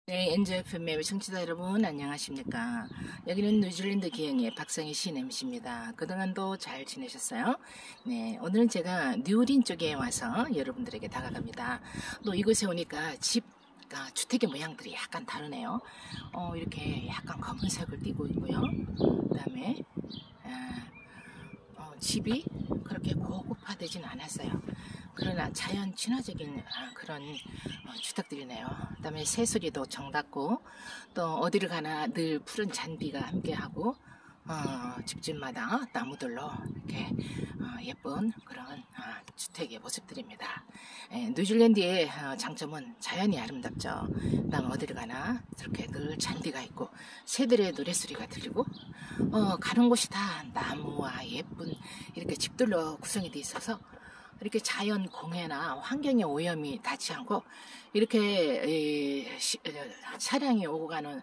네, NJFM의 청취자 여러분 안녕하십니까. 여기는 뉴질랜드 기행의 박성희 CNMC입니다. 그동안도 잘 지내셨어요? 네, 오늘은 제가 뉴린 쪽에 와서 여러분들에게 다가갑니다. 또 이곳에 오니까 주택의 모양들이 약간 다르네요. 이렇게 약간 검은색을 띠고 있고요. 그 다음에 집이 그렇게 고급화되진 않았어요. 그러나 자연 친화적인 그런 주택들이네요. 그 다음에 새소리도 정답고, 또 어디를 가나 늘 푸른 잔디가 함께하고, 집집마다 나무들로 이렇게 예쁜 그런 주택의 모습들입니다. 뉴질랜드의 장점은 자연이 아름답죠. 그 다음 어디를 가나 이렇게 늘 잔디가 있고 새들의 노랫소리가 들리고, 가는 곳이 다 나무와 예쁜 이렇게 집들로 구성이 되어 있어서 이렇게 자연 공해나 환경의 오염이 닿지 않고, 이렇게 차량이 오고 가는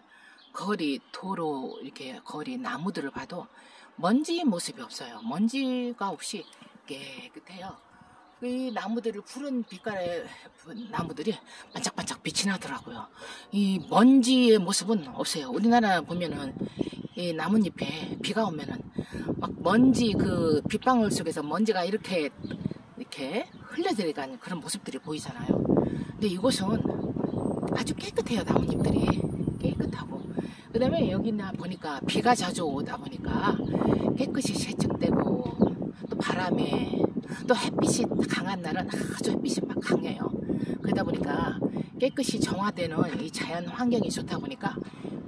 거리, 도로, 이렇게 거리 나무들을 봐도 먼지 모습이 없어요. 먼지가 없이 깨끗해요. 이 나무들을 푸른 빛깔의 나무들이 반짝반짝 빛이 나더라고요. 이 먼지의 모습은 없어요. 우리나라 보면은 이 나뭇잎에 비가 오면은 막 먼지, 그 빗방울 속에서 먼지가 이렇게 흘러들어가는 그런 모습들이 보이잖아요. 근데 이곳은 아주 깨끗해요. 나뭇잎들이 깨끗하고, 그 다음에 여기나 보니까 비가 자주 오다 보니까 깨끗이 세척되고, 또 바람에 또 햇빛이 강한 날은 아주 햇빛이 막 강해요. 그러다 보니까 깨끗이 정화되는 이 자연 환경이 좋다 보니까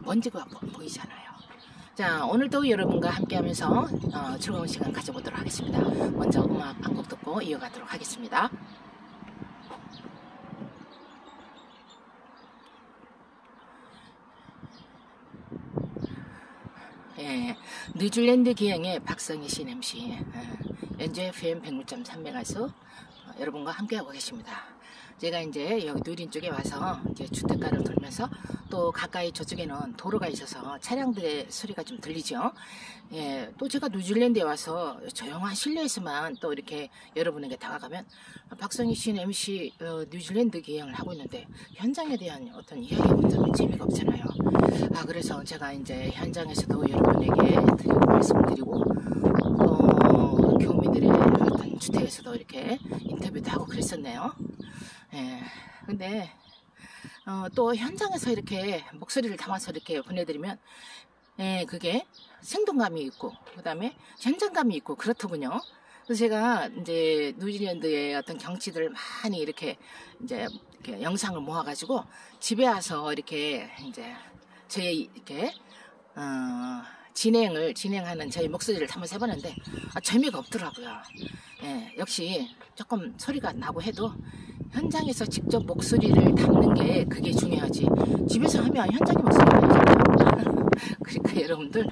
먼지가 보이잖아요. 자, 오늘도 여러분과 함께 하면서 즐거운 시간 가져보도록 하겠습니다. 먼저 음악 한 곡 듣고 이어가도록 하겠습니다. 예, 뉴질랜드 기행의 박성희 CNMC, NJFM 106.3MHz 여러분과 함께하고 계십니다. 제가 이제 여기 누린 쪽에 와서 이제 주택가를 돌면서, 또 가까이 저쪽에는 도로가 있어서 차량들의 소리가 좀 들리죠. 예, 또 제가 뉴질랜드에 와서 조용한 실내에서만 또 이렇게 여러분에게 다가가면 박성희 씨는 MC 뉴질랜드 기행을 하고 있는데 현장에 대한 어떤 이야기가 없으면 재미가 없잖아요. 그래서 제가 이제 현장에서도 여러분에게 드리고 말씀드리고, 교민들의 어떤 주택에서도 이렇게 인터뷰도 하고 그랬었네요. 예, 근데 또 현장에서 이렇게 목소리를 담아서 이렇게 보내드리면, 그게 생동감이 있고, 그 다음에 현장감이 있고 그렇더군요. 그래서 제가 이제 뉴질랜드의 어떤 경치들을 많이 이렇게 이제 이렇게 영상을 모아가지고 집에 와서 이렇게 이제 저희 이렇게 진행하는 저희 목소리를 담아서 해봤는데 재미가 없더라고요. 예, 역시 조금 소리가 나고 해도 현장에서 직접 목소리를 담는 게 그게 중요하지, 집에서 하면 현장의 목소리가 나잖아요. 그러니까 여러분들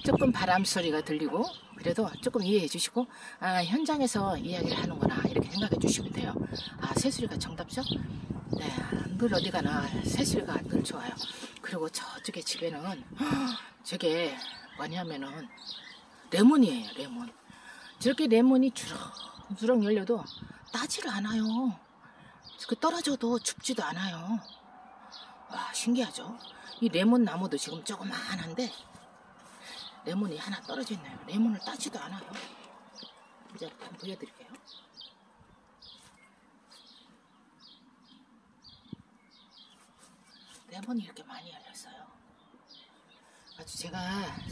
조금 바람 소리가 들리고 그래도 조금 이해해 주시고, 현장에서 이야기를 하는구나 이렇게 생각해 주시면 돼요. 새소리가 정답죠? 네, 늘 어디 가나 새소리가 늘 좋아요. 그리고 저쪽에 집에는 저게 뭐냐면은 레몬이에요. 레몬. 저렇게 레몬이 주렁주렁 열려도 따지를 않아요. 그 떨어져도 죽지도 않아요. 와, 신기하죠? 이 레몬 나무도 지금 조그만한데 레몬이 하나 떨어져 있나요? 레몬을 따지도 않아요. 이제 한번 보여드릴게요. 레몬이 이렇게 많이 열렸어요. 아주 제가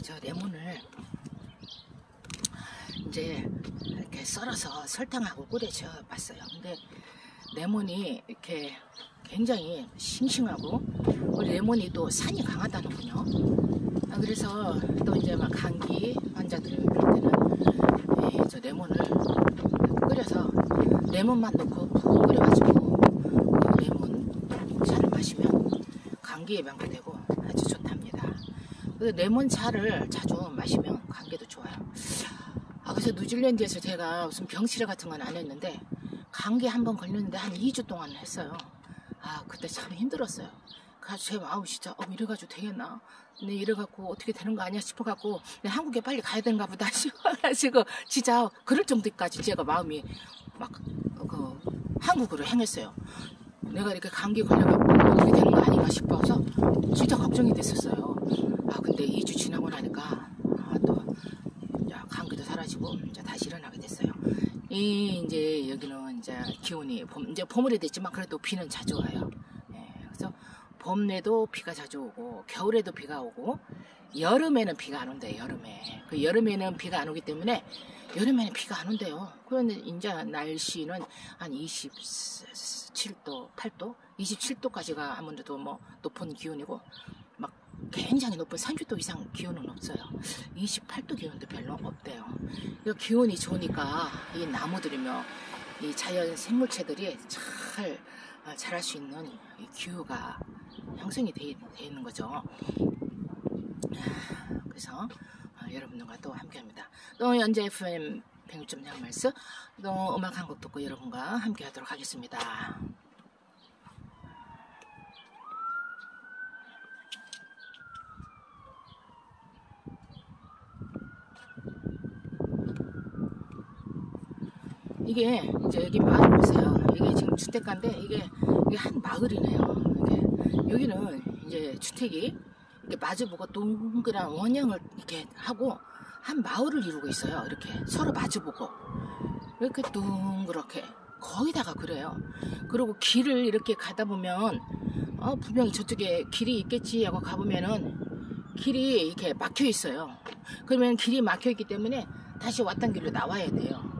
저 레몬을 이제 이렇게 썰어서 설탕하고 끓여줘 봤어요. 근데 레몬이 이렇게 굉장히 싱싱하고, 우리 레몬이 또 산이 강하다는군요. 그래서 또 이제 막 감기 환자들 그럴 때는 저 레몬을 끓여서 레몬만 넣고 푹 끓여가지고 그 레몬 차를 마시면 감기에 명료되고 아주 좋답니다. 그 레몬 차를 자주 마시면 감기도 좋아요. 그래서 뉴질랜드에서 제가 무슨 병치레 같은 건 안 했는데 감기 한번 걸렸는데 한 2주 동안 했어요. 그때 참 힘들었어요. 그래서 제 마음이 진짜 이래가지고 되겠나? 근데 이래갖고 어떻게 되는 거 아니야 싶어갖고 한국에 빨리 가야 되는가 보다 싶어가지고 진짜 그럴 정도까지 제가 마음이 막 한국으로 향했어요. 내가 이렇게 감기 걸려갖고 어떻게 되는 거 아닌가 싶어서 걱정이 됐었어요. 근데 2주 지나고 나니까 또 감기도 사라지고 이제 다시 일어나게 됐어요. 이제 여기는 이제 기온이 이제 봄이 됐지만 그래도 비는 자주 와요. 그래서 봄에도 비가 자주 오고 겨울에도 비가 오고 여름에는 비가 안 온대요. 여름에는 비가 안 오기 때문에 여름에는 비가 안 온대요. 그런데 이제 날씨는 한 27도, 8도, 27도까지가 아무래도 뭐 높은 기온이고 막 굉장히 높은 30도 이상 기온은 없어요. 28도 기온도 별로 없대요. 기온이 좋으니까 이 나무들이며 이 자연 생물체들이 잘 자랄 수 있는 이 기후가 형성이 돼 있는 거죠. 그래서 여러분들과 또 함께합니다. 또 연재 FM 106.0 양말스 또 음악 한 곡 듣고 여러분과 함께하도록 하겠습니다. 이게 이제 여기 마을 보세요. 이게 지금 주택가인데 이게 한 마을이네요. 여기는 이제 주택이 이렇게 마주보고 동그란 원형을 이렇게 하고 한 마을을 이루고 있어요. 이렇게 서로 마주보고 이렇게 둥그렇게 거의다가 그래요. 그리고 길을 이렇게 가다 보면 분명히 저쪽에 길이 있겠지 하고 가보면은 길이 이렇게 막혀 있어요. 그러면 길이 막혀 있기 때문에 다시 왔던 길로 나와야 돼요.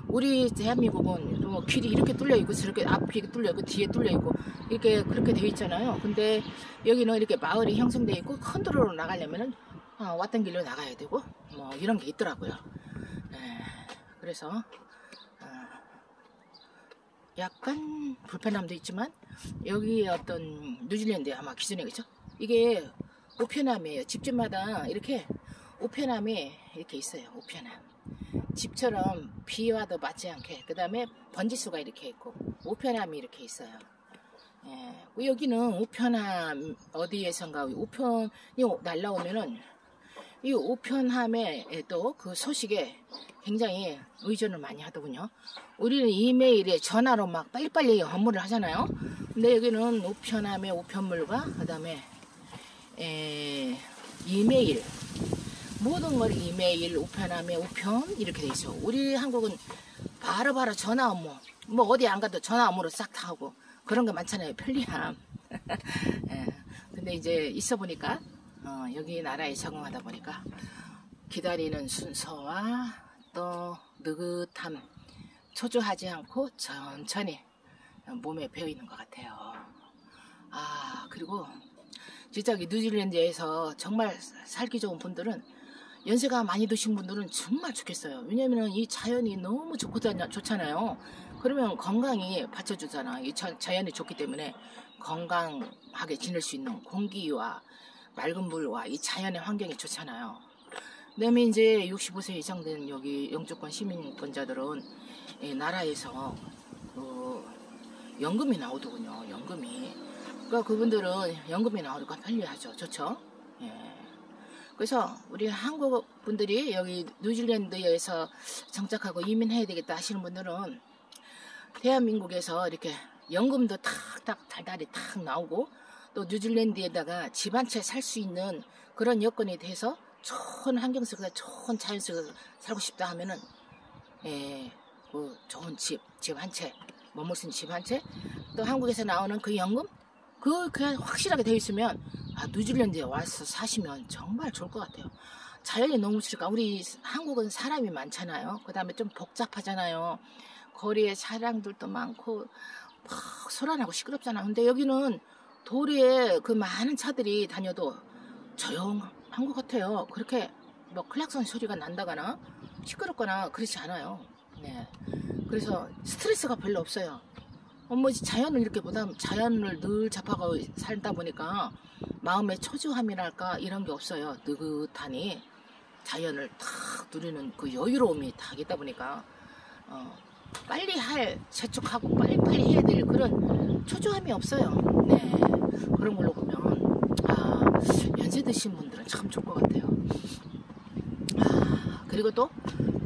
우리 대한민국은 뭐 길이 이렇게 뚫려 있고 저렇게 앞이 뚫려 있고 뒤에 뚫려 있고 이렇게 그렇게 되어 있잖아요. 근데 여기는 이렇게 마을이 형성되어 있고 큰 도로로 나가려면은 왔던 길로 나가야 되고 뭐 이런 게 있더라고요. 그래서 약간 불편함도 있지만 여기 어떤 뉴질랜드에 아마 기준이겠죠. 이게 우편함이에요. 집집마다 이렇게 우편함이 이렇게 있어요. 우편함. 집처럼 비와도 맞지 않게 그 다음에 번지수가 이렇게 있고 우편함이 이렇게 있어요. 여기는 우편함 어디에선가 우편이 날라오면은 이 우편함에 또 그 소식에 굉장히 의존을 많이 하더군요. 우리는 이메일에 전화로 막 빨리빨리 업무를 하잖아요. 근데 여기는 우편함에 우편물과 그 다음에 이메일 모든 걸 이메일, 우편함에 우편 이렇게 돼 있어. 우리 한국은 바로바로 전화 업무 뭐 어디 안 가도 전화 업무로 싹 다 하고 그런 거 많잖아요. 편리함. 근데 이제 있어 보니까 여기 나라에 적응하다 보니까 기다리는 순서와 또 느긋함 초조하지 않고 천천히 몸에 배어 있는 것 같아요. 그리고 진짜 뉴질랜드에서 정말 살기 좋은 분들은 연세가 많이 드신 분들은 정말 좋겠어요. 왜냐면 이 자연이 너무 좋잖아요. 그러면 건강이 받쳐주잖아. 이 자연이 좋기 때문에 건강하게 지낼 수 있는 공기와 맑은 물과 이 자연의 환경이 좋잖아요. 그다음에 이제 65세 이상 된 여기 영주권 시민권자들은 이 나라에서 연금이 나오더군요. 연금이. 그러니까 그분들은 연금이 나오니까 편리하죠. 좋죠. 그래서 우리 한국 분들이 여기 뉴질랜드에서 정착하고 이민해야 되겠다 하시는 분들은 대한민국에서 이렇게 연금도 탁탁 달달이 탁 나오고 또 뉴질랜드에다가 집 한 채 살 수 있는 그런 여건이 돼서 좋은 환경 속에서 좋은 자연 속에서 살고 싶다 하면은 그 좋은 집 한 채 머물 수 있는 집 한 채 또 한국에서 나오는 그 연금 그냥 확실하게 되어 있으면 뉴질랜드에 와서 사시면 정말 좋을 것 같아요. 자연이 너무 좋으니까 우리 한국은 사람이 많잖아요. 그 다음에 좀 복잡하잖아요. 거리에 차량들도 많고 막 소란하고 시끄럽잖아. 근데 여기는 도리에 그 많은 차들이 다녀도 조용한 것 같아요. 그렇게 뭐 클락son 소리가 난다거나 시끄럽거나 그렇지 않아요. 그래서 스트레스가 별로 없어요. 자연을 이렇게 보다 자연을 늘 접하고 살다 보니까 마음의 초조함이랄까 이런 게 없어요. 느긋하니 자연을 탁 누리는 그 여유로움이 다 있다 보니까 빨리 재촉하고 빨리빨리 해야 될 그런 초조함이 없어요. 그런 걸로 보면 연세 드신 분들은 참 좋을 것 같아요. 그리고 또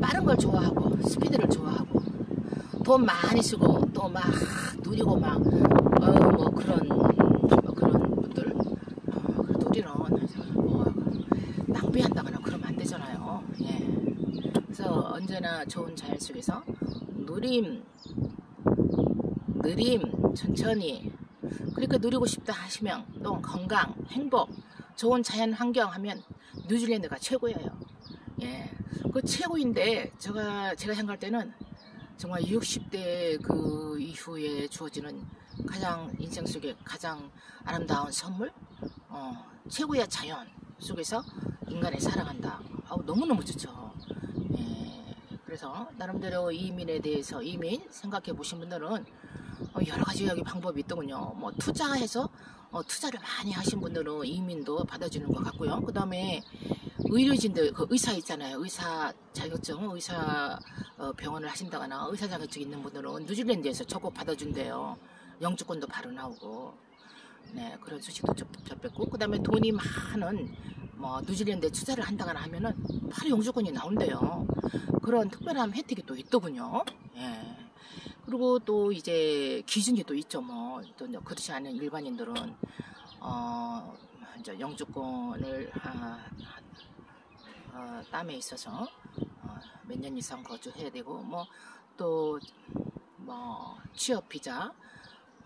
빠른 걸 좋아하고 스피드를 좋아하고 돈 많이 쓰고 또 막 누리고 막 그런 분들 언제나 좋은 자연 속에서 느림, 천천히 그렇게 누리고 싶다 하시면 또 건강, 행복, 좋은 자연 환경 하면 뉴질랜드가 최고예요. 예, 그 최고인데 제가 생각할 때는 정말 60대 그 이후에 주어지는 가장 인생 속에 가장 아름다운 선물, 최고의 자연 속에서 인간이 살아간다. 너무너무 좋죠. 예, 그래서 나름대로 이민에 대해서 생각해 보신 분들은 여러 가지 여기 방법이 있더군요. 뭐 투자해서 투자를 많이 하신 분들은 이민도 받아주는 것 같고요. 그 다음에 의료진들, 그 의사 있잖아요. 의사 자격증, 의사 병원을 하신다거나 의사 자격증 있는 분들은 뉴질랜드에서 적극 받아준대요. 영주권도 바로 나오고. 네, 그런 소식도 접했고, 그 다음에 돈이 많은 뭐 뉴질랜드에 투자를 한다거나 하면은 바로 영주권이 나온대요. 그런 특별한 혜택이 또 있더군요. 예. 그리고 또 이제 기준이 또 있죠. 뭐 또 그렇지 않은 일반인들은 이제 영주권을 땀에 있어서 몇 년 이상 거주해야 되고, 뭐 또 뭐 취업 비자,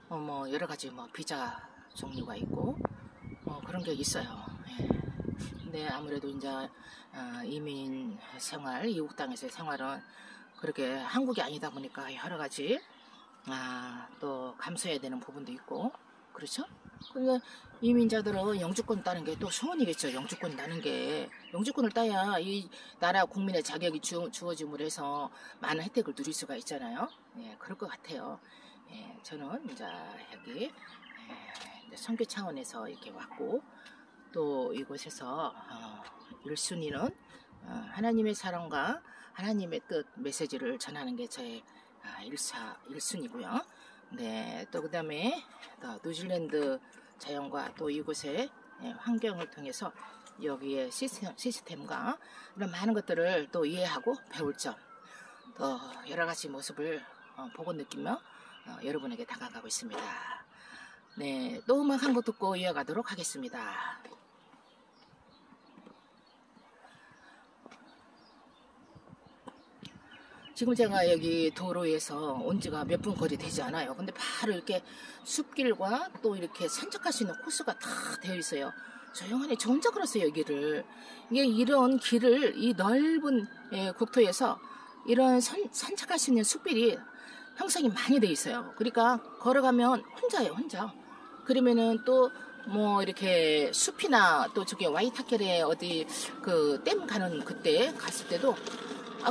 뭐 여러 가지 뭐 비자 종류가 있고 그런 게 있어요. 예. 근데 아무래도 이제 이민 생활, 이국 땅에서의 생활은 그렇게 한국이 아니다 보니까 여러 가지 또 감수해야 되는 부분도 있고, 그렇죠? 그러니까 이민자들은 영주권 따는 게 또 소원이겠죠. 영주권 따는 게, 영주권을 따야 이 나라 국민의 자격이 주어짐으로 해서 많은 혜택을 누릴 수가 있잖아요. 예, 그럴 것 같아요. 예, 저는 이제 여기 선교 차원에서 이렇게 왔고, 또 이곳에서 1순위는 하나님의 사랑과 하나님의 뜻 메시지를 전하는 게 저의 1순위고요. 네, 또 그 다음에 뉴질랜드 자연과 또 이곳의 환경을 통해서 여기의 시스템과 이런 많은 것들을 또 이해하고 배울 점, 또 여러 가지 모습을 보고 느끼며 여러분에게 다가가고 있습니다. 네, 또 음악 한 곡 듣고 이어가도록 하겠습니다. 지금 제가 여기 도로에서 온 지가 몇 분 거리 되지 않아요. 근데 바로 이렇게 숲길과 또 이렇게 산책할 수 있는 코스가 다 되어 있어요. 조용하니 저 혼자 걸었어요, 여기를. 이게 이런 길을, 이 넓은 국토에서 이런 산책할 수 있는 숲길이 형성이 많이 되어 있어요. 그러니까 걸어가면 혼자예요, 혼자. 그러면은 또 뭐 이렇게 숲이나 또 저기 와이타켈에 어디 그 댐 가는 그때 갔을 때도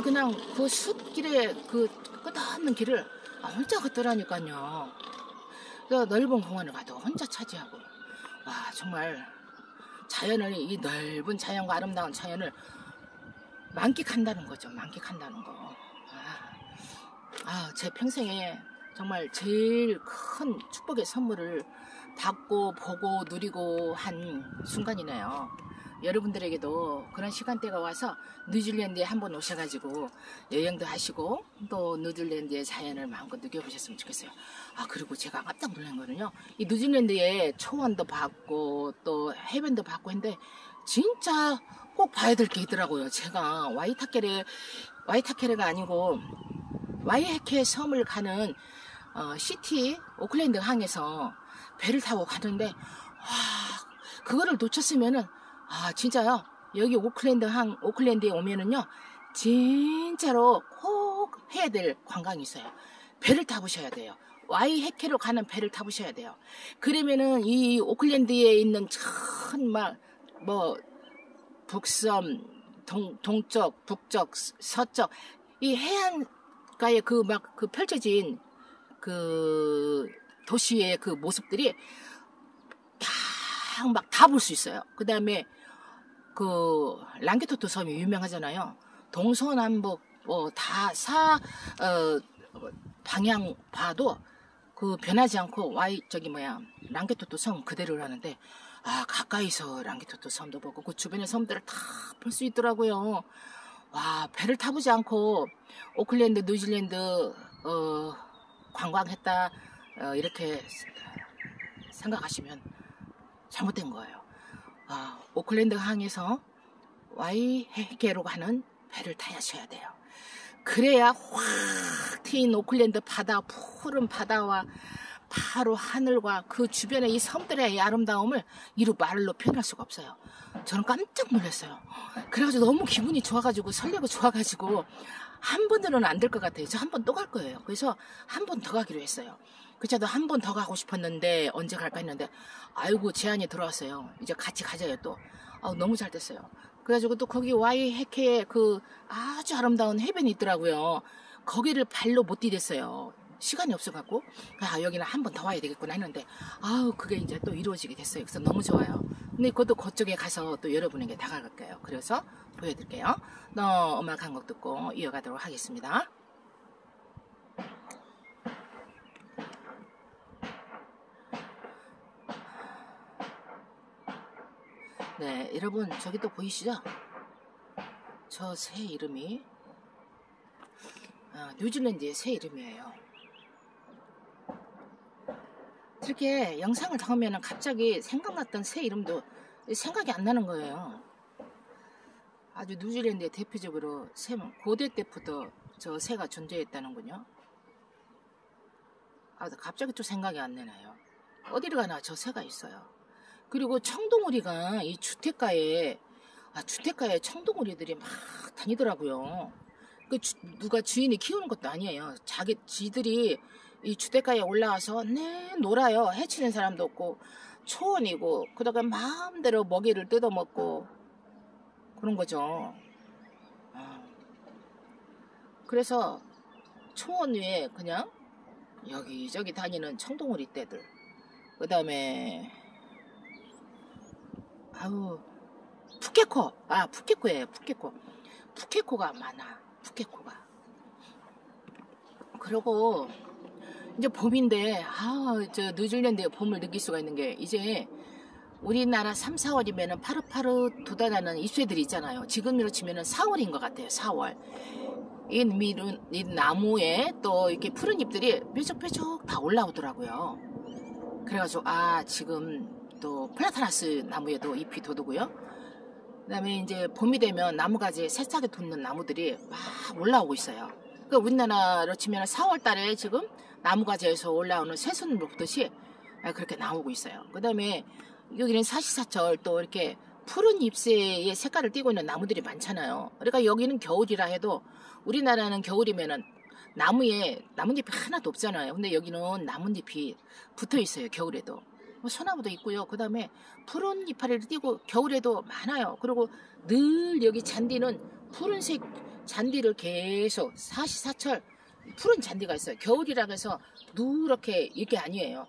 그냥 그 숲길에 그 끝없는 길을 혼자 걷더라니까요. 그 넓은 공원을 가도 혼자 차지하고, 와, 정말 자연을, 이 넓은 자연과 아름다운 자연을 만끽한다는 거죠. 만끽한다는 거. 제 평생에 정말 제일 큰 축복의 선물을 받고 보고 누리고 한 순간이네요. 여러분들에게도 그런 시간대가 와서 뉴질랜드에 한번 오셔가지고 여행도 하시고 또 뉴질랜드의 자연을 마음껏 느껴보셨으면 좋겠어요. 그리고 제가 깜짝 놀란 거는요, 이 뉴질랜드에 초원도 봤고 또 해변도 봤고 했는데 진짜 꼭 봐야 될 게 있더라고요. 제가 와이타케레가 아니고 와이해케 섬을 가는 시티 오클랜드 항에서 배를 타고 가는데, 그거를 놓쳤으면은 진짜요, 여기 오클랜드에 오면은요 진짜로 꼭 해야 될 관광이 있어요. 배를 타보셔야 돼요. 와이해케로 가는 배를 타보셔야 돼요. 그러면은 이 오클랜드에 있는 뭐 북섬, 동쪽, 북쪽, 서쪽 이 해안가에 그 펼쳐진 그 도시의 그 모습들이 다 볼 수 있어요. 그 다음에 그 랑게토트 섬이 유명하잖아요. 동서남북 방향 봐도 그 변하지 않고 랑게토트 섬 그대로라는데, 가까이서 랑게토트 섬도 보고 그 주변의 섬들을 다 볼 수 있더라고요. 와, 배를 타보지 않고 오클랜드, 뉴질랜드 관광했다 이렇게 생각하시면 잘못된 거예요. 오클랜드 항에서 와이해케로 가는 배를 타셔야 돼요. 그래야 확 트인 오클랜드 바다, 푸른 바다와 바로 하늘과 그 주변의 이 섬들의 이 아름다움을 이루 말로 표현할 수가 없어요. 저는 깜짝 놀랐어요. 그래가지고 너무 기분이 좋아가지고 설레고 좋아가지고 한 번으로는 안 될 것 같아요. 저 한 번 또 갈 거예요. 그래서 한 번 더 가기로 했어요. 그저도 한 번 더 가고 싶었는데 언제 갈까 했는데 아이고 제안이 들어왔어요. 이제 같이 가자요 또. 너무 잘 됐어요. 그래가지고 또 거기 와이해케에 그 아주 아름다운 해변이 있더라고요. 거기를 발로 못 디뎠어요. 시간이 없어갖고 여기는 한 번 더 와야 되겠구나 했는데 그게 이제 또 이루어지게 됐어요. 그래서 너무 좋아요. 근데 그것도 그쪽에 가서 또 여러분에게 다가갈게요. 그래서 보여드릴게요. 음악 한 곡 듣고 이어가도록 하겠습니다. 네, 여러분 저기 또 보이시죠? 저 새 이름이 뉴질랜드의 새 이름이에요. 이렇게 영상을 담으면 갑자기 생각났던 새 이름도 생각이 안 나는 거예요. 아주 뉴질랜드의 대표적으로 고대 때부터 저 새가 존재했다는군요. 갑자기 또 생각이 안 나네요. 어디를 가나 저 새가 있어요. 그리고 청동오리가 이 주택가에 청동오리들이 막 다니더라고요. 누가 주인이 키우는 것도 아니에요. 지들이 이 주택가에 올라와서 놀아요. 해치는 사람도 없고 초원이고 그다가 마음대로 먹이를 뜯어먹고 그런 거죠. 그래서 초원 위에 그냥 여기저기 다니는 청동오리 떼들, 그 다음에 푸케코예요. 푸케코가 많아. 푸케코가. 그리고 이제 봄인데 저 뉴질랜드의 봄을 느낄 수가 있는 게 이제 우리나라 3, 4월이면은 파릇파릇 돋아나는 잎새들이 있잖아요. 지금으로 치면은 4월인 것 같아요. 4월. 이 나무에 또 이렇게 푸른 잎들이 뾰족뾰족 다 올라오더라고요. 그래가지고 지금 또 플라타나스 나무에도 잎이 돋고요. 그다음에 이제 봄이 되면 나무가지에 새싹이 돋는 나무들이 막 올라오고 있어요. 그러니까 우리나라로 치면 4월 달에 지금 나무가지에서 올라오는 새순을 보듯이 그렇게 나오고 있어요. 그다음에 여기는 사시사철 또 이렇게 푸른 잎새의 색깔을 띠고 있는 나무들이 많잖아요. 그러니까 여기는 겨울이라 해도 우리나라는 겨울이면은 나뭇잎이 하나도 없잖아요. 근데 여기는 나뭇잎이 붙어 있어요. 겨울에도. 소나무도 있고요. 그 다음에 푸른 이파리를 띠고 겨울에도 많아요. 그리고 늘 여기 잔디는 푸른색 잔디를 계속 사시사철 푸른 잔디가 있어요. 겨울이라 해서 누렇게 이게 아니에요.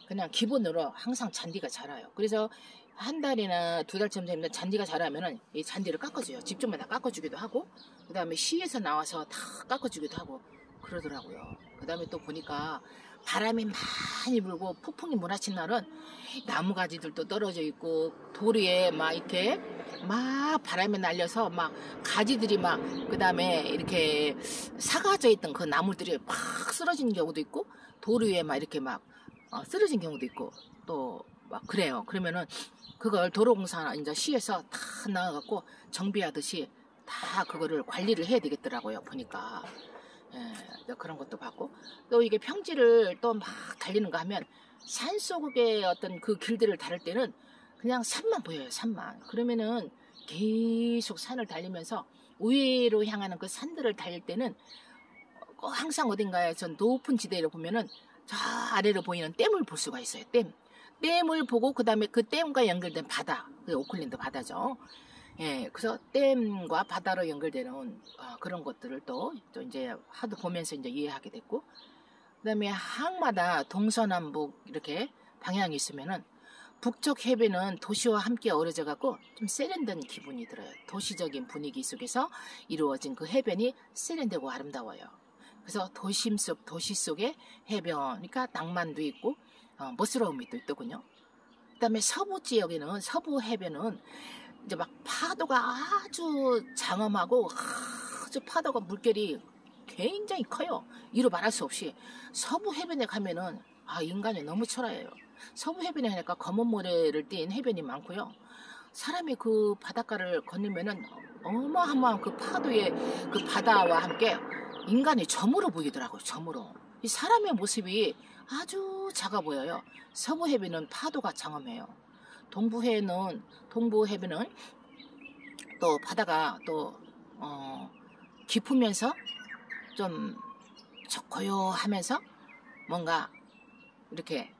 그냥 기본으로 항상 잔디가 자라요. 그래서 한 달이나 두 달쯤 되면 잔디가 자라면은 이 잔디를 깎아줘요. 집주마다 깎아주기도 하고, 그 다음에 시에서 나와서 다 깎아주기도 하고 그러더라고요. 그 다음에 또 보니까 바람이 많이 불고 폭풍이 몰아친 날은 나무가지들도 떨어져 있고 돌 위에 막 이렇게 막 바람에 날려서 막 가지들이 막 그 다음에 이렇게 사가져 있던 그 나무들이 막 쓰러지는 경우도 있고 돌 위에 막 이렇게 막 쓰러진 경우도 있고 또 막 그래요. 그러면은 그걸 도로공사 이제 시에서 다 나와갖고 정비하듯이 다 그거를 관리를 해야 되겠더라고요. 보니까. 그런 것도 봤고 또 이게 평지를 또 막 달리는가 하면 산속의 어떤 그 길들을 다를 때는 그냥 산만 보여요. 산만. 그러면은 계속 산을 달리면서 우회로 향하는 그 산들을 달릴 때는 항상 어딘가에 전 높은 지대를 보면은 저 아래로 보이는 댐을 볼 수가 있어요. 댐을 보고 그 다음에 그 댐과 연결된 바다, 그 오클랜드 바다죠. 그래서 댐과 바다로 연결되는 그런 것들을 또 이제 하도 보면서 이제 이해하게 됐고, 그다음에 항마다 동서남북 이렇게 방향이 있으면은 북쪽 해변은 도시와 함께 어우러져 갖고 좀 세련된 기분이 들어요. 도시적인 분위기 속에서 이루어진 그 해변이 세련되고 아름다워요. 그래서 도시 속의 해변, 그러니까 낭만도 있고 멋스러움이 또 있더군요. 그다음에 서부 지역에는 서부 해변은 이제 막 파도가 아주 장엄하고 아주 파도가 물결이 굉장히 커요. 이루 말할 수 없이 서부 해변에 가면은 인간이 너무 초라해요. 서부 해변에 가니까 검은 모래를 띈 해변이 많고요. 사람이 그 바닷가를 건너면은 어마어마한 그 파도의 그 바다와 함께 인간이 점으로 보이더라고요. 점으로. 이 사람의 모습이 아주 작아 보여요. 서부해변은 파도가 장엄해요. 동부해변은 또 바다가 또 깊으면서 좀 고요하면서 뭔가 이렇게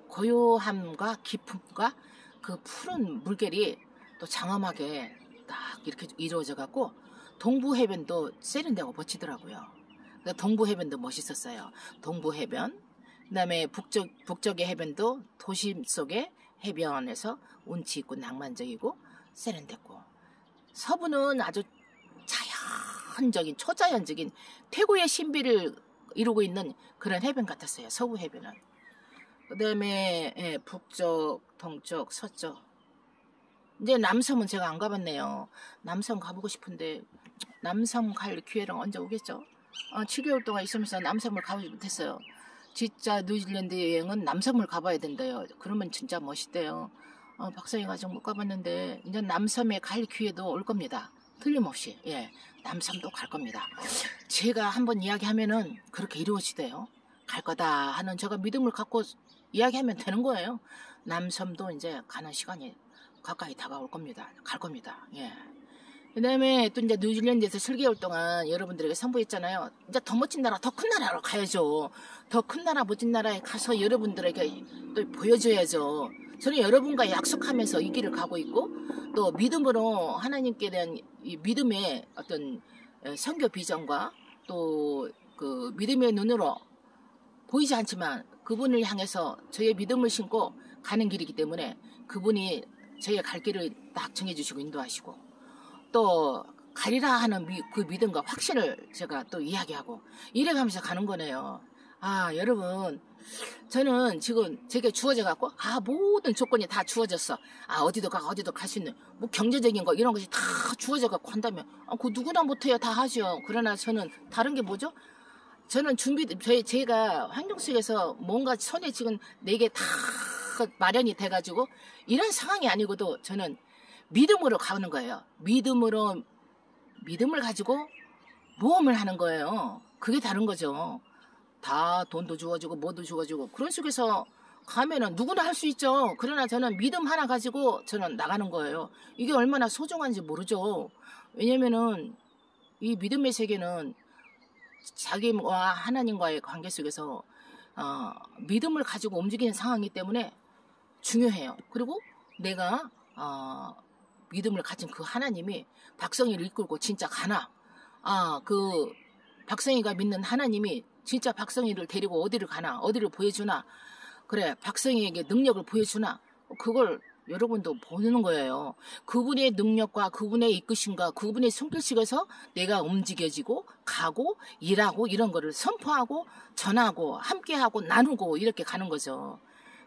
고요함과 깊음과 그 푸른 물결이 또 장엄하게 딱 이렇게 이루어져 갖고 동부해변도 세련되고 멋지더라고요. 동부해변도 멋있었어요. 동부해변, 그다음에 북쪽의 해변도 도심 속의 해변에서 운치 있고 낭만적이고 세련됐고, 서부는 아주 자연적인 초자연적인 태고의 신비를 이루고 있는 그런 해변 같았어요. 서부 해변은. 그다음에 북쪽, 동쪽, 서쪽. 이제 남섬은 제가 안 가봤네요. 남섬 가보고 싶은데 남섬 갈 기회랑 언제 오겠죠? 7개월 동안 있으면서 남섬을 가보지 못했어요. 진짜 뉴질랜드 여행은 남섬을 가봐야 된대요. 그러면 진짜 멋있대요. 박사님 아직 못 가봤는데 이제 남섬에 갈 기회도 올 겁니다. 틀림없이. 예, 남섬도 갈 겁니다. 제가 한번 이야기하면은 그렇게 이루어지대요. 갈 거다 하는 제가 믿음을 갖고 이야기하면 되는 거예요. 남섬도 이제 가는 시간이 가까이 다가올 겁니다. 갈 겁니다. 예. 그 다음에 또 이제 뉴질랜드에서 7개월 동안 여러분들에게 선보였잖아요. 이제 더 멋진 나라, 더 큰 나라로 가야죠. 더 큰 나라, 멋진 나라에 가서 여러분들에게 또 보여줘야죠. 저는 여러분과 약속하면서 이 길을 가고 있고, 또 믿음으로 하나님께 대한 이 믿음의 어떤 선교 비전과 또 그 믿음의 눈으로 보이지 않지만 그분을 향해서 저의 믿음을 신고 가는 길이기 때문에 그분이 저의 갈 길을 딱 정해주시고 인도하시고, 또 가리라 하는 그 믿음과 확신을 제가 또 이야기하고 이래가면서 가는 거네요. 여러분, 저는 지금 제게 주어져 갖고 모든 조건이 다 주어졌어. 어디도 갈 수 있는 뭐 경제적인 거 이런 것이 다 주어져 갖고 한다면 그 누구나 못해요. 다 하죠. 그러나 저는 다른 게 뭐죠? 저는 제가 환경 속에서 뭔가 손에 지금 4개 다 마련이 돼가지고 이런 상황이 아니고도 저는 믿음으로 가는 거예요. 믿음을 가지고 모험을 하는 거예요. 그게 다른 거죠. 다 돈도 주어지고 뭐도 주어지고 그런 속에서 가면은 누구나 할 수 있죠. 그러나 저는 믿음 하나 가지고 저는 나가는 거예요. 이게 얼마나 소중한지 모르죠. 왜냐면은 이 믿음의 세계는 자기와 하나님과의 관계 속에서 믿음을 가지고 움직이는 상황이기 때문에 중요해요. 그리고 내가 믿음을 가진 그 하나님이 박성희를 이끌고 진짜 가나, 그 박성희가 믿는 하나님이 진짜 박성희를 데리고 어디를 가나, 어디를 보여주나, 그래 박성희에게 능력을 보여주나, 그걸 여러분도 보는 거예요. 그분의 능력과 그분의 이끄심과 그분의 손길 속에서 내가 움직여지고 가고 일하고 이런 거를 선포하고 전하고 함께하고 나누고 이렇게 가는 거죠.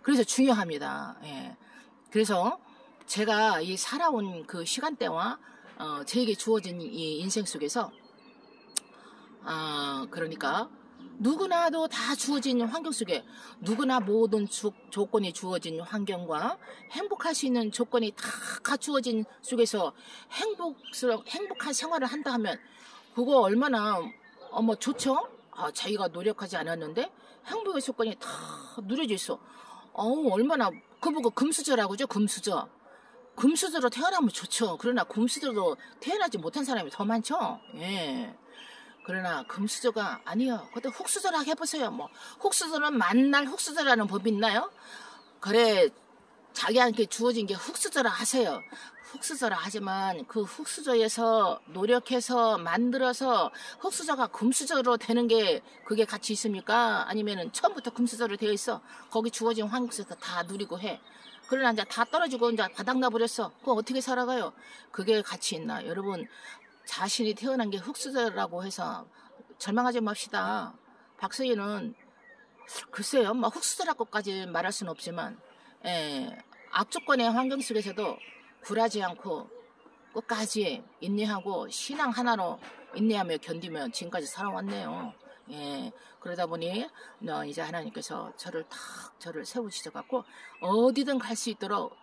그래서 중요합니다. 예. 그래서 제가 이 살아온 그 시간대와 저에게 주어진 이 인생 속에서 그러니까 누구나도 다 주어진 환경 속에 누구나 모든 조건이 주어진 환경과 행복할 수 있는 조건이 다 갖추어진 속에서 행복한 생활을 한다 하면 그거 얼마나 좋죠? 자기가 노력하지 않았는데 행복의 조건이 다 누려져 있어. 얼마나 그보고 금수저라고 하죠. 금수저로 태어나면 좋죠. 그러나 금수저로 태어나지 못한 사람이 더 많죠. 예. 그러나 금수저가 아니요. 그것도 흙수저라 해보세요. 흙수저는 만날 흙수저라는 법이 있나요? 그래, 자기한테 주어진 게 흙수저라 하세요. 흙수저라 하지만 그 흙수저에서 노력해서 만들어서 흙수저가 금수저로 되는 게 그게 가치 있습니까? 아니면은 처음부터 금수저로 되어 있어. 거기 주어진 환경 속에서 다 누리고 해. 그러나 이제 다 떨어지고 이제 바닥나 버렸어. 그거 어떻게 살아가요? 그게 가치 있나? 여러분, 자신이 태어난 게 흙수저라고 해서 절망하지 맙시다. 박서희는 글쎄요, 흙수저라고까지 말할 수는 없지만, 악조건의 환경 속에서도 굴하지 않고 끝까지 인내하고 신앙 하나로 인내하며 견디며 지금까지 살아왔네요. 예, 그러다 보니 이제 하나님께서 저를 세우시져 갖고 어디든 갈 수 있도록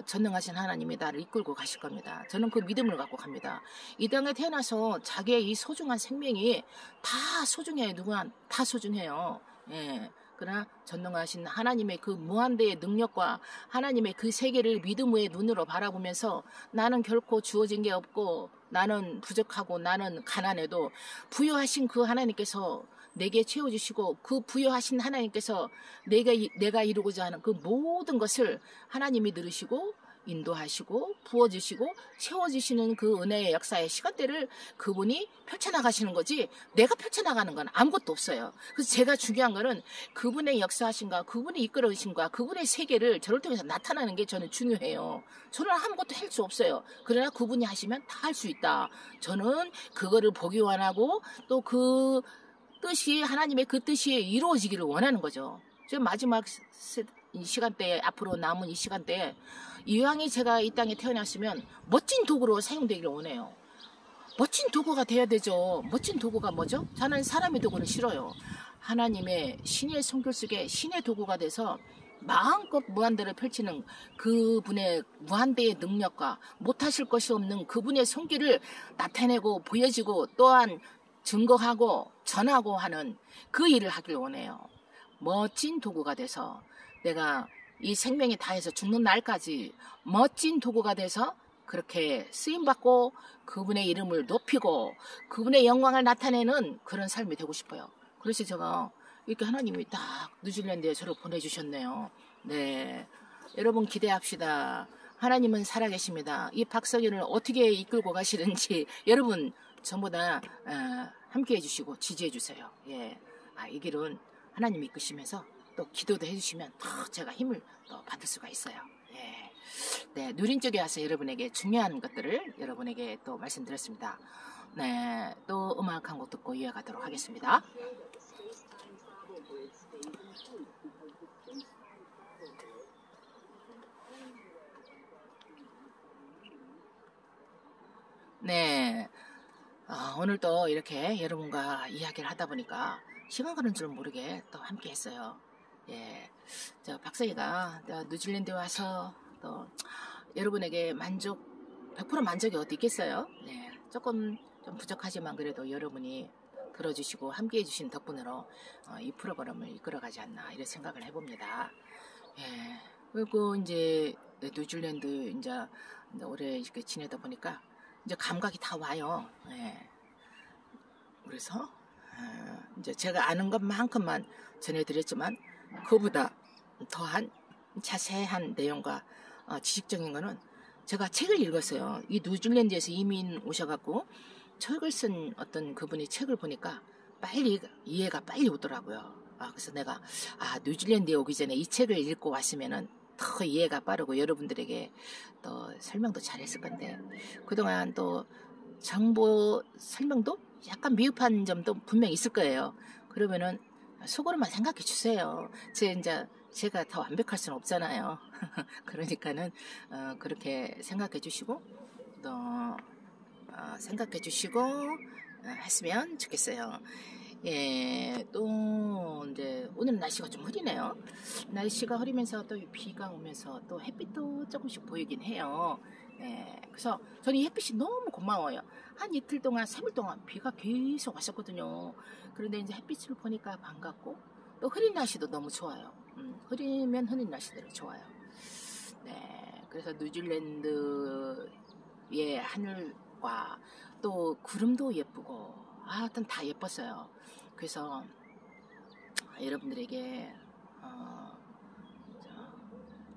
전능하신 하나님이 나를 이끌고 가실 겁니다. 저는 그 믿음을 갖고 갑니다. 이 땅에 태어나서 자기의 이 소중한 생명이 다 소중해요. 누구나 다 소중해요. 예. 그러나 전능하신 하나님의 그 무한대의 능력과 하나님의 그 세계를 믿음의 눈으로 바라보면서 나는 결코 주어진 게 없고 나는 부족하고 나는 가난해도 부여하신 그 하나님께서 내게 채워주시고 그 부여하신 하나님께서 내가 이루고자 하는 그 모든 것을 하나님이 들으시고 인도하시고 부어주시고 채워주시는 그 은혜의 역사의 시간대를 그분이 펼쳐나가시는 거지 내가 펼쳐나가는 건 아무것도 없어요. 그래서 제가 중요한 거는 그분의 역사하신가 그분의 이끌어주신가 그분의 세계를 저를 통해서 나타나는 게 저는 중요해요. 저는 아무것도 할 수 없어요. 그러나 그분이 하시면 다 할 수 있다. 저는 그거를 보기 원하고 또 그 뜻이 하나님의 그 뜻이 이루어지기를 원하는 거죠. 지금 마지막 이 시간대에 앞으로 남은 이 시간대에 이왕에 제가 이 땅에 태어났으면 멋진 도구로 사용되기를 원해요. 멋진 도구가 돼야 되죠. 멋진 도구가 뭐죠? 저는 사람의 도구는 싫어요. 하나님의 신의 손길 속에 신의 도구가 돼서 마음껏 무한대를 펼치는 그분의 무한대의 능력과 못하실 것이 없는 그분의 손길을 나타내고 보여지고 또한 증거하고 전하고 하는 그 일을 하길 원해요. 멋진 도구가 돼서 내가 이 생명이 다해서 죽는 날까지 멋진 도구가 돼서 그렇게 쓰임받고 그분의 이름을 높이고 그분의 영광을 나타내는 그런 삶이 되고 싶어요. 그래서 제가 이렇게 하나님이 딱 뉴질랜드에 저를 보내주셨네요. 네, 여러분 기대합시다. 하나님은 살아계십니다. 이 박성현을 어떻게 이끌고 가시는지 여러분 전부 다 함께 해주시고 지지해 주세요. 예, 이 길은 하나님이 이끄시면서 또 기도도 해주시면 더 제가 힘을 또 받을 수가 있어요. 예. 네, 누린 쪽에 와서 여러분에게 중요한 것들을 여러분에게 또 말씀드렸습니다. 네, 또 음악 한 곡 듣고 이어가도록 하겠습니다. 네, 오늘도 이렇게 여러분과 이야기를 하다 보니까 시간 가는 줄 모르게 또 함께 했어요. 예, 저 박사이가 뉴질랜드에 와서 또 여러분에게 100% 만족이 어디 있겠어요? 네, 조금 좀 부족하지만 그래도 여러분이 들어주시고 함께 해주신 덕분으로 이 프로그램을 이끌어가지 않나 이런 생각을 해봅니다. 예, 그리고 이제 뉴질랜드 이제 오래 이렇게 지내다 보니까 이제 감각이 다 와요. 예. 그래서 이제 제가 아는 것만큼만 전해드렸지만 그보다 더한 자세한 내용과 지식적인 거는 제가 책을 읽었어요. 이 뉴질랜드에서 이민 오셔갖고 책을 쓴 어떤 그분이 책을 보니까 빨리 이해가 빨리 오더라고요. 그래서 내가 뉴질랜드에 오기 전에 이 책을 읽고 왔으면은 더 이해가 빠르고 여러분들에게 또 설명도 잘했을 건데 그동안 또 정보 설명도 약간 미흡한 점도 분명히 있을 거예요. 그러면은 속으로만 생각해 주세요. 제가 더 완벽할 수는 없잖아요. 그러니까는 그렇게 생각해 주시고 또 생각해 주시고 했으면 좋겠어요. 예, 또 이제 오늘 날씨가 좀 흐리네요. 날씨가 흐리면서 또 비가 오면서 또 햇빛도 조금씩 보이긴 해요. 예, 그래서 저는 이 햇빛이 너무 고마워요. 한 이틀 동안, 3일 동안 비가 계속 왔었거든요. 그런데 이제 햇빛을 보니까 반갑고 또 흐린 날씨도 너무 좋아요. 흐리면 흐린 날씨대로 좋아요. 네, 그래서 뉴질랜드의 하늘과 또 구름도 예쁘고 하여튼 다 예뻤어요. 그래서 여러분들에게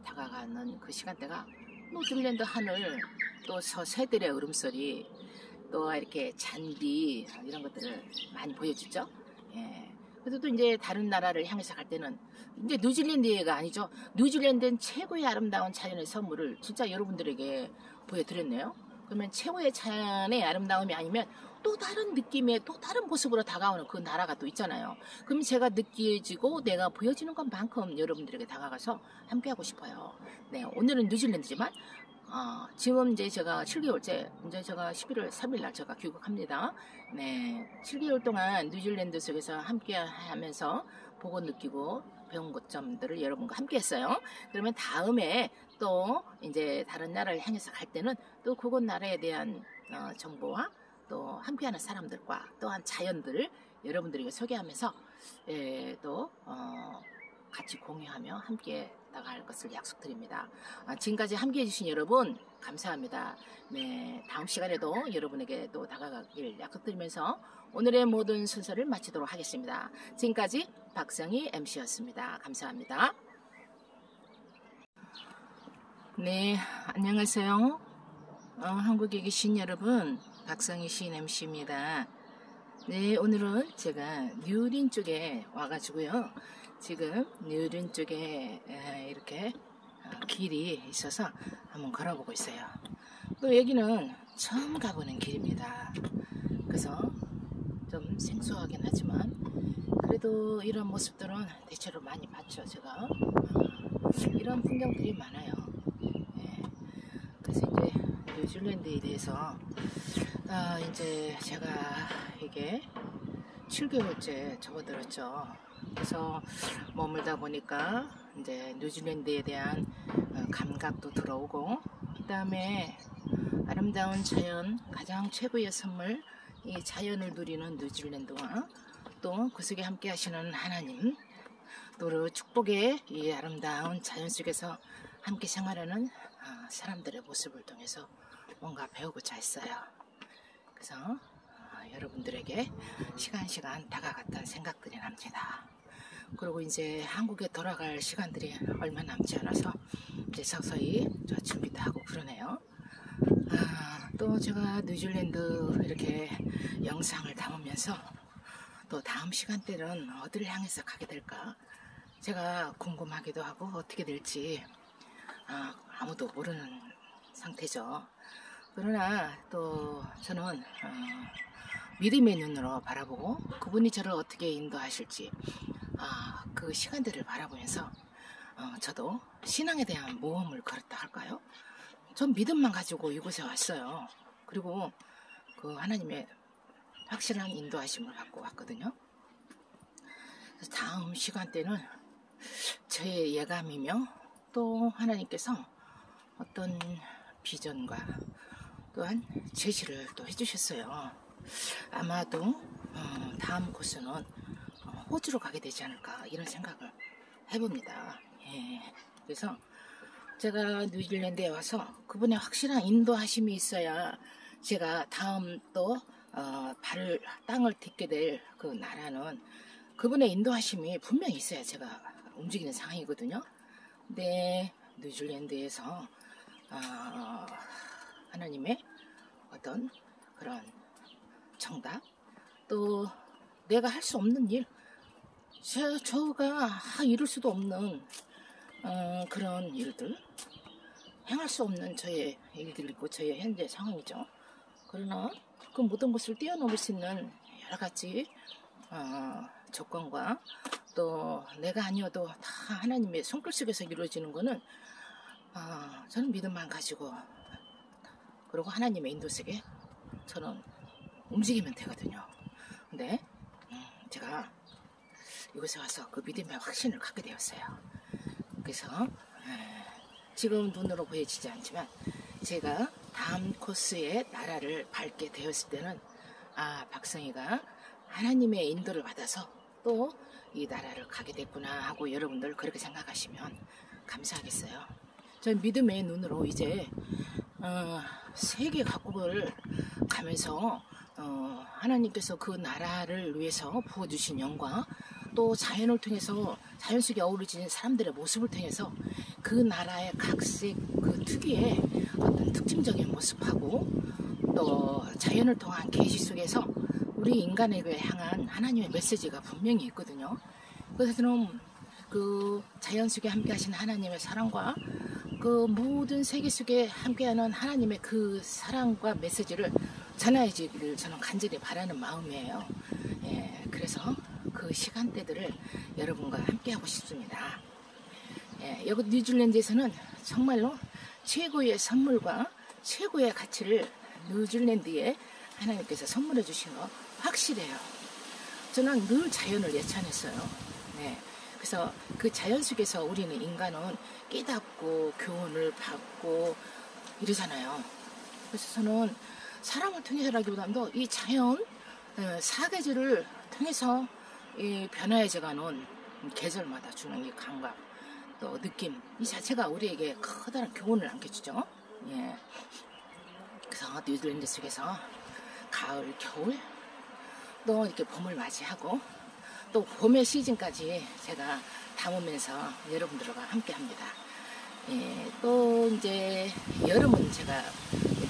다가가는 그 시간대가 뉴질랜드 하늘 또 새들의 울음소리 또 이렇게 잔디 이런 것들을 많이 보여주죠. 예. 그래서 또 이제 다른 나라를 향해서 갈 때는 이제 뉴질랜드가 아니죠. 뉴질랜드는 최고의 아름다운 자연의 선물을 진짜 여러분들에게 보여드렸네요. 그러면 최고의 자연의 아름다움이 아니면 또 다른 느낌의 또 다른 모습으로 다가오는 그 나라가 또 있잖아요. 그럼 제가 느껴지고 내가 보여지는 것만큼 여러분들에게 다가가서 함께하고 싶어요. 네, 오늘은 뉴질랜드지만 지금 이제 제가 7개월째, 이제 제가 11월 3일 날 제가 귀국합니다. 네, 7개월 동안 뉴질랜드 속에서 함께 하면서 보고 느끼고 배운 것점들을 여러분과 함께 했어요. 그러면 다음에 또 이제 다른 나라를 향해서 갈 때는 또 그곳 나라에 대한 정보와 또 함께하는 사람들과 또한 자연들을 여러분들에게 소개하면서 또 같이 공유하며 함께 나갈 것을 약속드립니다. 지금까지 함께해 주신 여러분 감사합니다. 네, 다음 시간에도 여러분에게 또 다가가길 약속드리면서 오늘의 모든 순서를 마치도록 하겠습니다. 지금까지 박성희 MC였습니다. 감사합니다. 네, 안녕하세요. 한국에 계신 여러분, 박성희 시인 MC입니다. 네, 오늘은 제가 뉴린 쪽에 와가지고요. 지금 뉴린 쪽에 이렇게 길이 있어서 한번 걸어보고 있어요. 또 여기는 처음 가보는 길입니다. 그래서 좀 생소하긴 하지만 그래도 이런 모습들은 대체로 많이 봤죠. 제가 이런 풍경들이 많아요. 그래서 이제 뉴질랜드에 대해서 이제 제가 이게 7개월째 접어들었죠. 그래서 머물다 보니까 이제 뉴질랜드에 대한 감각도 들어오고, 그 다음에 아름다운 자연, 가장 최고의 선물, 이 자연을 누리는 뉴질랜드와 또 그 속에 함께 하시는 하나님, 또 그 축복의 이 아름다운 자연 속에서 함께 생활하는 사람들의 모습을 통해서 뭔가 배우고자 했어요. 그래서 여러분들에게 시간 다가갔던 생각들이 납니다. 그리고 이제 한국에 돌아갈 시간들이 얼마 남지 않아서 이제 서서히 준비도 하고 그러네요. 또 제가 뉴질랜드 이렇게 영상을 담으면서 또 다음 시간대는 어디를 향해서 가게 될까 제가 궁금하기도 하고 어떻게 될지 아무도 모르는 상태죠. 그러나 또 저는 믿음의 눈으로 바라보고 그분이 저를 어떻게 인도하실지 그 시간들을 바라보면서 저도 신앙에 대한 모험을 걸었다 할까요? 전 믿음만 가지고 이곳에 왔어요. 그리고 그 하나님의 확실한 인도하심을 갖고 왔거든요. 그래서 다음 시간대는 저의 예감이며 또 하나님께서 어떤 비전과 또한 제시를 또 해주셨어요. 아마도 다음 코스는 호주로 가게 되지 않을까 이런 생각을 해봅니다. 그래서 제가 뉴질랜드에 와서 그분의 확실한 인도하심이 있어야 제가 다음 또 땅을 딛게 될 그 나라는 그분의 인도하심이 분명히 있어야 제가 움직이는 상황이거든요. 근데 뉴질랜드에서 하나님의 어떤 그런 정답, 또 내가 할 수 없는 일, 저가 이룰 수도 없는 그런 일들, 행할 수 없는 저의 일들이고 저의 현재 상황이죠. 그러나 그 모든 것을 뛰어넘을 수 있는 여러 가지 조건과 또 내가 아니어도 다 하나님의 손길 속에서 이루어지는 거는 저는 믿음만 가지고 그리고 하나님의 인도 속에 저는 움직이면 되거든요. 근데 제가 이곳에 와서 그 믿음의 확신을 갖게 되었어요. 그래서 지금 눈으로 보여지지 않지만 제가 다음 코스의 나라를 밟게 되었을 때는 박성희가 하나님의 인도를 받아서 또 이 나라를 가게 됐구나 하고 여러분들 그렇게 생각하시면 감사하겠어요. 저는 믿음의 눈으로 이제 세계 각국을 가면서 하나님께서 그 나라를 위해서 부어주신 영광, 또 자연을 통해서 자연 속에 어우러지는 사람들의 모습을 통해서 그 나라의 각색 그 특유의 어떤 특징적인 모습하고 또 자연을 통한 계시 속에서 우리 인간에게 향한 하나님의 메시지가 분명히 있거든요. 그래서 저는 그 자연 속에 함께 하신 하나님의 사랑과 그 모든 세계 속에 함께하는 하나님의 그 사랑과 메시지를 전해지기를 저는 간절히 바라는 마음이에요. 그래서 그 시간대들을 여러분과 함께하고 싶습니다. 여기 뉴질랜드에서는 정말로 최고의 선물과 최고의 가치를 뉴질랜드에 하나님께서 선물해 주신 거 확실해요. 저는 늘 자연을 예찬했어요. 그래서 그 자연 속에서 우리는 인간은 깨닫고 교훈을 받고 이러잖아요. 그래서 저는 사람을 통해서라기보다도 이 자연 사계절을 통해서 이 변화해져가는 계절마다 주는 이 감각 또 느낌 이 자체가 우리에게 커다란 교훈을 안겨주죠. 예. 그래서 뉴질랜드 속에서 가을, 겨울 또 이렇게 봄을 맞이하고 또 봄의 시즌까지 제가 담으면서 여러분들과 함께 합니다. 예, 또 이제 여름은 제가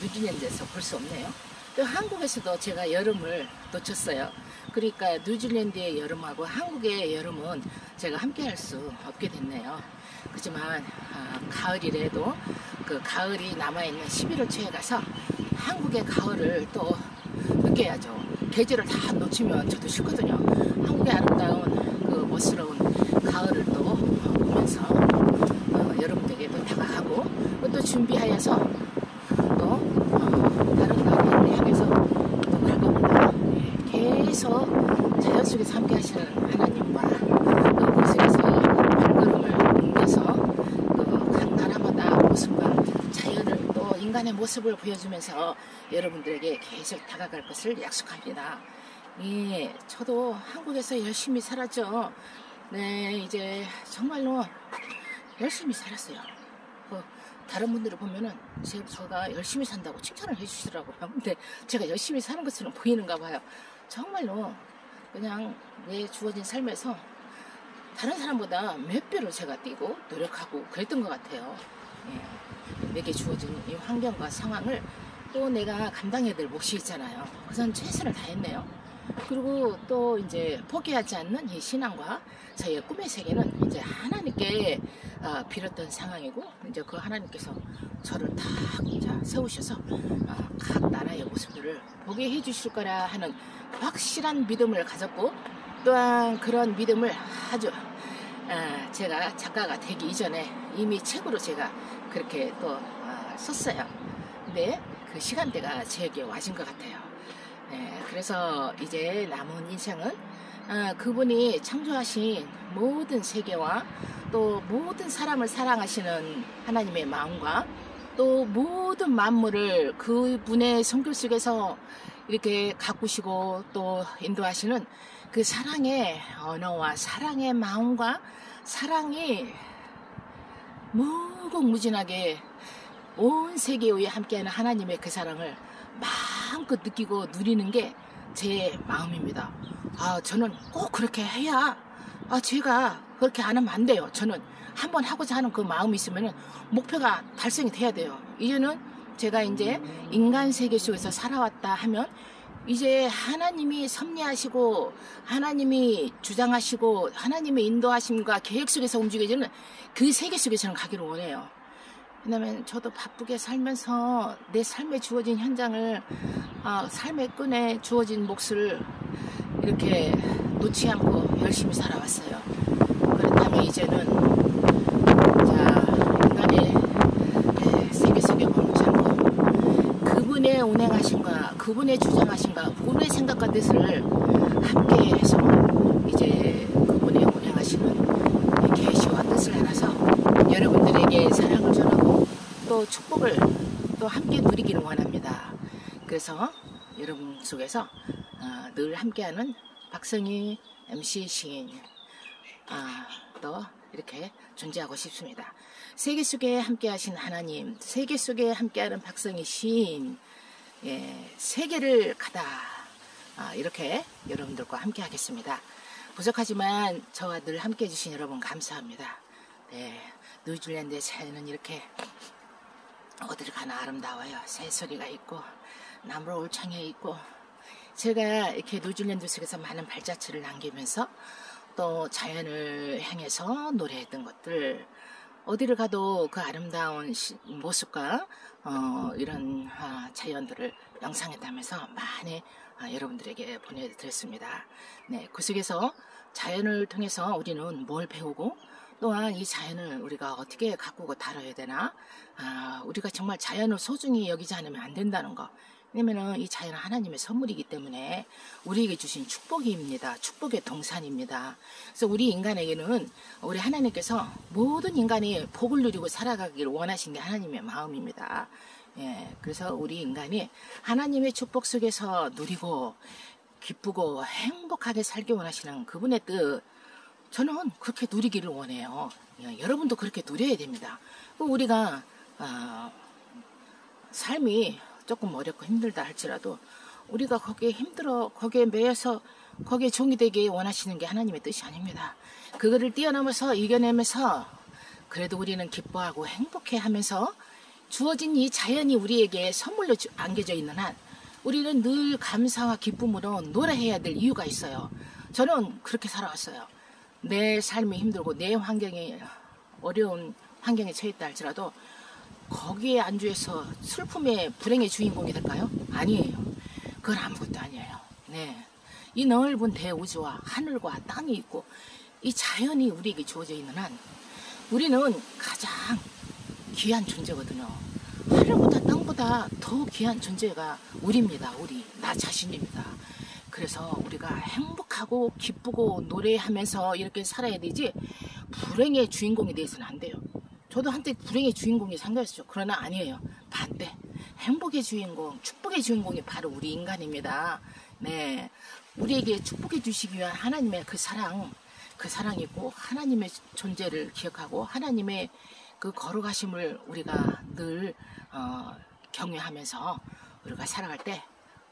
뉴질랜드에서 볼 수 없네요. 또 한국에서도 제가 여름을 놓쳤어요. 그러니까 뉴질랜드의 여름하고 한국의 여름은 제가 함께 할 수 없게 됐네요. 그렇지만 가을이라도 그 가을이 남아있는 11월 초에 가서 한국의 가을을 또 느껴야죠. 계절을 다 놓치면 저도 싫거든요. 한국의 아름다운 그 멋스러운 가을을 또 보면서 여러분들에게 또 다가가고 또 준비하여서 또 다른 나라를 향해서 또 갈 겁니다. 예, 계속 자연 속에서 함께 하시는 하나님과 또 그 속에서 발걸음을 옮겨서 또 각 나라마다 모습과 자연을 또 인간의 모습을 보여주면서 여러분들에게 계속 다가갈 것을 약속합니다. 예, 저도 한국에서 열심히 살았죠. 네, 이제 정말로 열심히 살았어요. 다른 분들을 보면은 제가 열심히 산다고 칭찬을 해주시더라고요. 근데 제가 열심히 사는 것처럼 보이는가 봐요. 정말로 그냥 내 주어진 삶에서 다른 사람보다 몇 배로 제가 뛰고 노력하고 그랬던 것 같아요. 예, 내게 주어진 이 환경과 상황을 또 내가 감당해야 될 몫이 있잖아요. 그래서 최선을 다했네요. 그리고 또 이제 포기하지 않는 이 신앙과 저희의 꿈의 세계는 이제 하나님께 빌었던 상황이고 이제 그 하나님께서 저를 딱 세우셔서 각 나라의 모습들을 보게 해주실 거라 하는 확실한 믿음을 가졌고 또한 그런 믿음을 아주 제가 작가가 되기 이전에 이미 책으로 제가 그렇게 또 썼어요. 근데 그 시간대가 제게 와진 것 같아요. 네, 그래서 이제 남은 인생은 그분이 창조하신 모든 세계와 또 모든 사람을 사랑하시는 하나님의 마음과 또 모든 만물을 그분의 성교 속에서 이렇게 가꾸시고 또 인도하시는 그 사랑의 언어와 사랑의 마음과 사랑이 무궁무진하게 온 세계 위에 함께하는 하나님의 그 사랑을 마음껏 느끼고 누리는 게 제 마음입니다. 저는 꼭 그렇게 해야 제가 그렇게 안 하면 안 돼요. 저는 한번 하고자 하는 그 마음이 있으면 목표가 달성이 돼야 돼요. 이제는 제가 이제 인간 세계 속에서 살아왔다 하면 이제 하나님이 섭리하시고 하나님이 주장하시고 하나님의 인도하심과 계획 속에서 움직여지는 그 세계 속에 저는 가기를 원해요. 왜냐면 저도 바쁘게 살면서 내 삶에 주어진 현장을 삶의 끈에 주어진 몫을 이렇게 놓지 않고 열심히 살아왔어요. 그렇다면 이제는 인간의 세계 속에 머물지 않고 그분의 운행하심과 그분의 주장하심과 그분의 생각과 뜻을 함께해서 이제 그분의 운행하시는 계시와 뜻을 알아서 여러분들에게 사랑을 전하고 또 축복을 또 함께 누리기를 원합니다. 그래서 여러분 속에서 늘 함께하는 박성희 MC 시인 또 이렇게 존재하고 싶습니다. 세계 속에 함께하신 하나님, 세계 속에 함께하는 박성희 시인, 세계를 가다 이렇게 여러분들과 함께하겠습니다. 부족하지만 저와 늘 함께해 주신 여러분 감사합니다. 네, 뉴질랜드의 자연은 이렇게 어디를 가나 아름다워요. 새소리가 있고 나무로 올창해 있고 제가 이렇게 뉴질랜드 속에서 많은 발자취를 남기면서 또 자연을 향해서 노래했던 것들 어디를 가도 그 아름다운 모습과 이런 자연들을 영상했다면서 많이 여러분들에게 보내드렸습니다. 네, 그 속에서 자연을 통해서 우리는 뭘 배우고 또한 이 자연을 우리가 어떻게 가꾸고 다뤄야 되나 우리가 정말 자연을 소중히 여기지 않으면 안 된다는 거 왜냐면은 이 자연은 하나님의 선물이기 때문에 우리에게 주신 축복입니다. 축복의 동산입니다. 그래서 우리 인간에게는 우리 하나님께서 모든 인간이 복을 누리고 살아가기를 원하신 게 하나님의 마음입니다. 예, 그래서 우리 인간이 하나님의 축복 속에서 누리고 기쁘고 행복하게 살기 원하시는 그분의 뜻, 저는 그렇게 누리기를 원해요. 예, 여러분도 그렇게 누려야 됩니다. 우리가 삶이 조금 어렵고 힘들다 할지라도 우리가 거기에 힘들어 거기에 매여서 거기에 종이 되기 원하시는 게 하나님의 뜻이 아닙니다. 그거를 뛰어넘어서 이겨내면서 그래도 우리는 기뻐하고 행복해 하면서 주어진 이 자연이 우리에게 선물로 안겨져 있는 한 우리는 늘 감사와 기쁨으로 노래해야 될 이유가 있어요. 저는 그렇게 살아왔어요. 내 삶이 힘들고 내 환경이 어려운 환경에 처했다 할지라도 거기에 안주해서 슬픔의 불행의 주인공이 될까요? 아니에요. 그건 아무것도 아니에요. 네, 이 넓은 대우주와 하늘과 땅이 있고 이 자연이 우리에게 주어져 있는 한 우리는 가장 귀한 존재거든요. 하늘보다 땅보다 더 귀한 존재가 우리입니다. 나 자신입니다. 그래서 우리가 행복하고 기쁘고 노래하면서 이렇게 살아야 되지 불행의 주인공이 되어서는 안 돼요. 저도 한때 불행의 주인공이 생겼었죠. 그러나 아니에요. 반대. 행복의 주인공, 축복의 주인공이 바로 우리 인간입니다. 네, 우리에게 축복해 주시기 위한 하나님의 그 사랑이고 하나님의 존재를 기억하고 하나님의 그 걸어가심을 우리가 늘 경외하면서 우리가 살아갈 때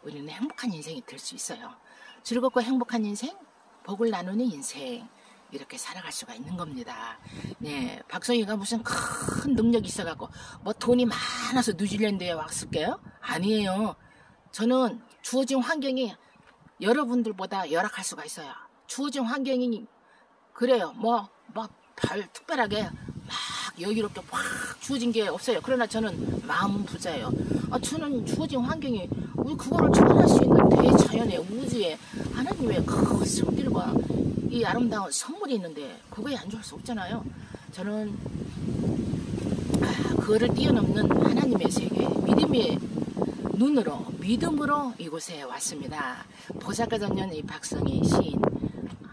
우리는 행복한 인생이 될 수 있어요. 즐겁고 행복한 인생, 복을 나누는 인생, 이렇게 살아갈 수가 있는 겁니다. 네, 박성희가 무슨 큰 능력이 있어갖고 뭐 돈이 많아서 뉴질랜드에 왔을게요? 아니에요. 저는 주어진 환경이 여러분들보다 열악할 수가 있어요. 주어진 환경이 그래요. 특별하게 막 여유롭게 확 주어진 게 없어요. 그러나 저는 마음 부자예요. 저는 주어진 환경이 그거를 초월할 수 있는 대자연의 우주에 하나님의 그 성질과 이 아름다운 선물이 있는데 그거에 안 좋을 수 없잖아요. 저는 그거를 뛰어넘는 하나님의 세계, 믿음의 눈으로 믿음으로 이곳에 왔습니다. 보살가전년 이 박성희 시인,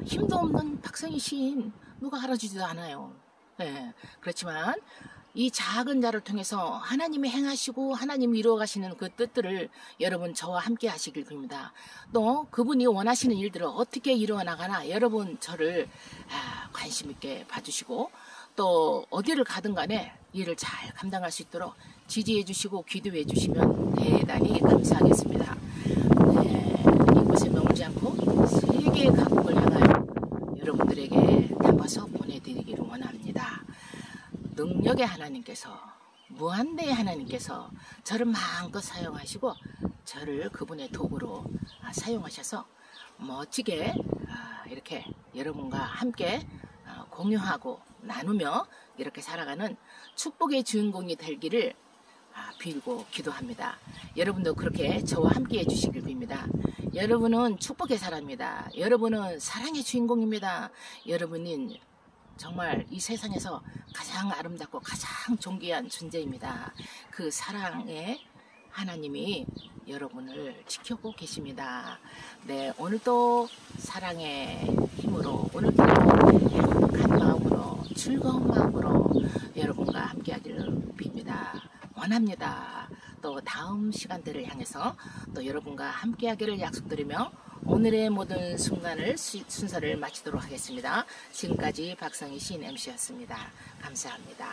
힘도 없는 박성희 시인 누가 알아주지도 않아요. 네, 그렇지만 이 작은 자를 통해서 하나님이 행하시고 하나님이 이루어가시는 그 뜻들을 여러분 저와 함께 하시길 빕니다. 또 그분이 원하시는 일들을 어떻게 이루어나가나 여러분 저를 관심 있게 봐주시고 또 어디를 가든 간에 일을 잘 감당할 수 있도록 지지해 주시고 기도해 주시면 대단히 감사하겠습니다. 네, 이곳에 머물지 않고 세계 각국을 향하여 여러분들에게 담아서 보내드리기를 원합니다. 능력의 하나님께서, 무한대의 하나님께서 저를 마음껏 사용하시고 저를 그분의 도구로 사용하셔서 멋지게 이렇게 여러분과 함께 공유하고 나누며 이렇게 살아가는 축복의 주인공이 되기를 빌고 기도합니다. 여러분도 그렇게 저와 함께 해주시길 빕니다. 여러분은 축복의 사람입니다. 여러분은 사랑의 주인공입니다. 여러분은 정말 이 세상에서 가장 아름답고 가장 존귀한 존재입니다. 그 사랑의 하나님이 여러분을 지켜보고 계십니다. 네, 오늘도 사랑의 힘으로 오늘도 행복한 마음으로 즐거운 마음으로 여러분과 함께 하기를 빕니다. 원합니다. 또 다음 시간대를 향해서 또 여러분과 함께 하기를 약속드리며 오늘의 모든 순서를 마치도록 하겠습니다. 지금까지 박성희 시인 MC였습니다. 감사합니다.